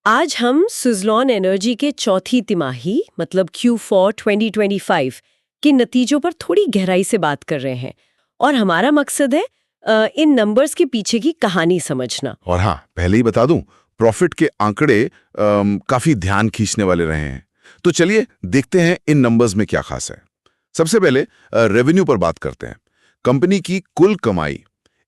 आज हम सुज़लॉन एनर्जी के चौथी तिमाही मतलब Q4 2025 के नतीजों पर थोड़ी गहराई से बात कर रहे हैं और हमारा मकसद है इन नंबर्स के पीछे की कहानी समझना। और हाँ, पहले ही बता दूं, प्रॉफिट के आंकड़े काफी ध्यान खींचने वाले रहे हैं। तो चलिए देखते हैं इन नंबर्स में क्या खास है। सबसे पहले रेवेन्यू पर बात करते हैं। कंपनी की कुल कमाई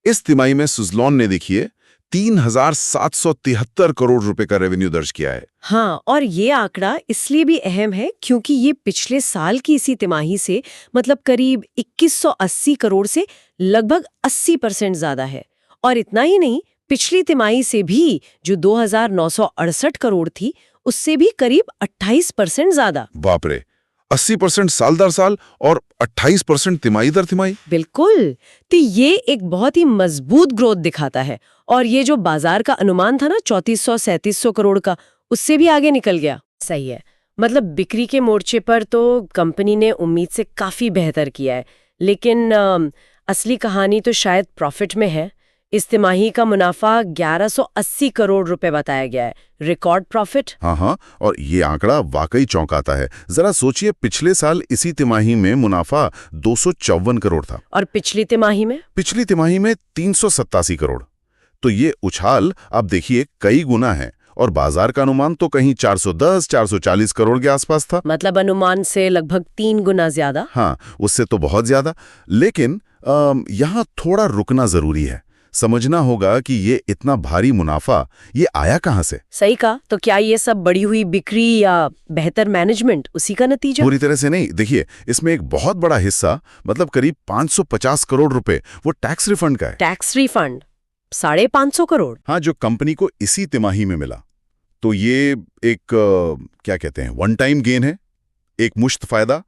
इस तिमाही में सुज़लॉन ने देखिए 3,773 करोड़ रुपए का रेवेन्यू दर्ज किया है। हाँ, और ये आंकड़ा इसलिए भी अहम है क्योंकि ये पिछले साल की इसी तिमाही से मतलब करीब 2180 करोड़ से लगभग 80% ज्यादा है। और इतना ही नहीं, पिछली तिमाही से भी जो 2,968 करोड़ थी उससे भी करीब 28% ज्यादा। बाप रे, 80% साल दर साल और 28% तिमाही दर तिमाही। बिल्कुल, तो ये एक बहुत ही मजबूत ग्रोथ दिखाता है। और ये जो बाजार का अनुमान था ना 3400-3700 करोड़ का, उससे भी आगे निकल गया। सही है, मतलब बिक्री के मोर्चे पर तो कंपनी ने उम्मीद से काफी बेहतर किया है, लेकिन असली कहानी तो शायद प्रॉफिट में है। इस तिमाही का मुनाफा 1180 करोड़ रुपए बताया गया है, रिकॉर्ड प्रॉफिट। हाँ, और ये आंकड़ा वाकई चौंकाता है। जरा सोचिए, पिछले साल इसी तिमाही में मुनाफा 254 करोड़ था और पिछली तिमाही में 387 करोड़। तो ये उछाल आप देखिए कई गुना है। और बाजार का अनुमान तो कहीं 410-440 करोड़ के आसपास था। मतलब अनुमान से लगभग 3 गुना ज्यादा। हाँ, उससे तो बहुत ज्यादा। लेकिन यहाँ थोड़ा रुकना जरूरी है। समझना होगा कि ये इतना भारी मुनाफा ये आया कहाँ से। सही कहा, तो क्या ये सब बढ़ी हुई बिक्री या बेहतर मैनेजमेंट उसी का नतीजा? पूरी तरह से नहीं। देखिए, इसमें एक बहुत बड़ा हिस्सा मतलब करीब 550 करोड़ रुपए वो टैक्स रिफंड का है। Tax refund 550 crore? हाँ, जो कंपनी को इसी तिमाही में मिला। तो ये एक क्या कहते हैं, वन टाइम गेन है, एक मुश्त फायदा।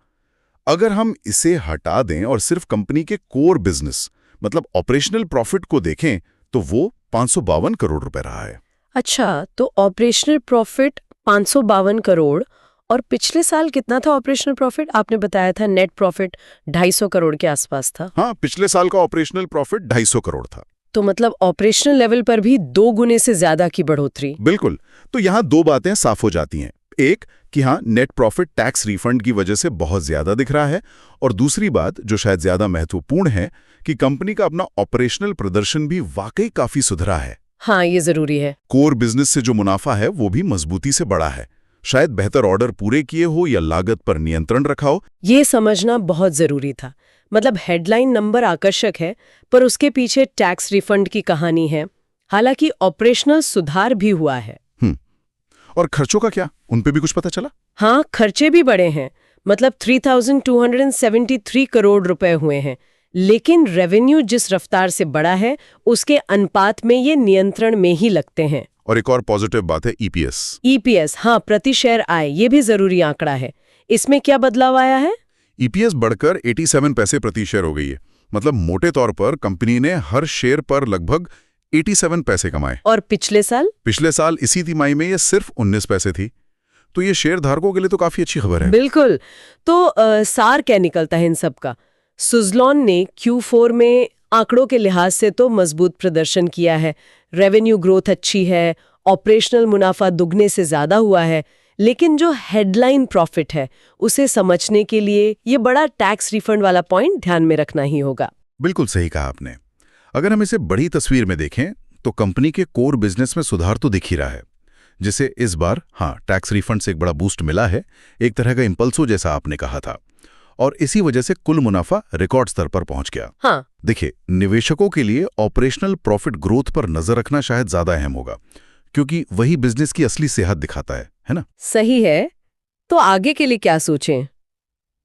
अगर हम इसे हटा दें और सिर्फ कंपनी के कोर बिजनेस मतलब ऑपरेशनल प्रॉफिट को देखें तो वो 552 करोड़ रुपए रहा है। अच्छा, तो ऑपरेशनल प्रॉफिट 552 करोड़। और पिछले साल कितना था ऑपरेशनल प्रॉफिट? आपने बताया था नेट प्रॉफिट 250 करोड़ के आसपास था। हाँ, पिछले साल का ऑपरेशनल प्रॉफिट 250 करोड़ था। तो मतलब ऑपरेशनल लेवल पर भी 2 गुने से ज्यादा की बढ़ोतरी। बिल्कुल। तो यहाँ दो बातें साफ हो जाती हैं। एक कि हाँ, नेट प्रॉफिट टैक्स रिफंड की वजह से बहुत ज्यादा दिख रहा है। और दूसरी बात जो शायद ज्यादा महत्वपूर्ण है कि कंपनी का अपना ऑपरेशनल प्रदर्शन भी वाकई काफी सुधरा है। हाँ, ये जरूरी है। कोर बिजनेस से जो मुनाफा है वो भी मजबूती से बढ़ा है। शायद बेहतर ऑर्डर पूरे किए हो या लागत पर नियंत्रण रखा हो। ये समझना बहुत जरूरी था। मतलब हेडलाइन नंबर आकर्षक है, पर उसके पीछे टैक्स रिफंड की कहानी है। हालांकि ऑपरेशनल सुधार भी हुआ है। और खर्चों का क्या, उन पे भी कुछ पता चला? हाँ, खर्चे भी बढ़े हैं। मतलब 3,273 करोड़ रुपए हुए हैं। लेकिन रेवेन्यू जिस रफ्तार से बढ़ा है उसके अनुपात में ये नियंत्रण में ही लगते हैं। और एक और पॉजिटिव बात है ईपीएस। हाँ, प्रति शेयर आय, ये भी जरूरी आंकड़ा है। इसमें क्या बदलाव आया है? ईपीएस बढ़कर 87 पैसे प्रति शेयर हो गई है। मतलब मोटे तौर पर कंपनी ने हर शेयर पर लगभग 87 पैसे कमाए। और पिछले साल इसी तिमाही में ये सिर्फ 19 पैसे थी। तो ये शेयर धारकों के लिए तो काफी अच्छी खबर है। बिल्कुल। तो सार क्या निकलता है इन सब का? सुज़लॉन ने Q4 में आंकड़ों के लिहाज से तो मजबूत प्रदर्शन किया है। रेवेन्यू ग्रोथ अच्छी है, ऑपरेशनल मुनाफा दुगने से ज्यादा हुआ है। लेकिन जो हेडलाइन प्रॉफिट है उसे समझने के लिए ये बड़ा टैक्स रिफंड वाला पॉइंट ध्यान में रखना ही होगा। बिल्कुल सही कहा आपने। अगर हम इसे बड़ी तस्वीर में देखें तो कंपनी के कोर बिजनेस में सुधार तो दिख ही रहा है, जिसे इस बार टैक्स रिफंड से एक बड़ा बूस्ट मिला है, एक तरह का इंपल्सो जैसा आपने कहा था। और इसी वजह से कुल मुनाफा रिकॉर्ड स्तर पर पहुंच गया। हाँ। देखिए, निवेशकों के लिए ऑपरेशनल प्रॉफिट ग्रोथ पर नजर रखना शायद ज्यादा अहम होगा, क्योंकि वही बिजनेस की असली सेहत दिखाता है ना? सही है। तो आगे के लिए क्या सोचें?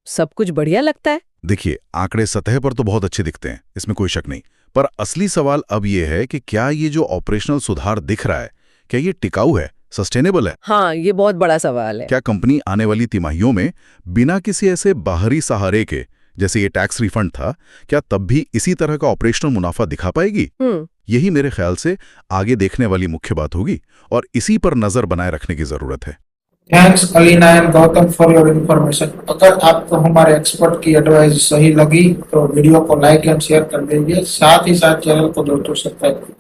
सब कुछ बढ़िया लगता है। देखिए, आंकड़े सतह पर तो बहुत अच्छे दिखते हैं, इसमें कोई शक नहीं। पर असली सवाल अब ये है कि क्या ये जो ऑपरेशनल सुधार दिख रहा है, क्या ये टिकाऊ है, सस्टेनेबल है? हाँ, ये बहुत बड़ा सवाल है। क्या कंपनी आने वाली तिमाहियों में बिना किसी ऐसे बाहरी सहारे के, जैसे ये टैक्स रिफंड था, क्या तब भी इसी तरह का ऑपरेशनल मुनाफा दिखा पाएगी? यही मेरे ख्याल से आगे देखने वाली मुख्य बात होगी और इसी पर नजर बनाए रखने की जरूरत है। Thanks Alina and Gautam for your information. अगर आपको हमारे एक्सपर्ट की एडवाइस सही लगी तो वीडियो को लाइक एंड शेयर कर दीजिए। साथ ही साथ चैनल को दोस्तों सब्सक्राइब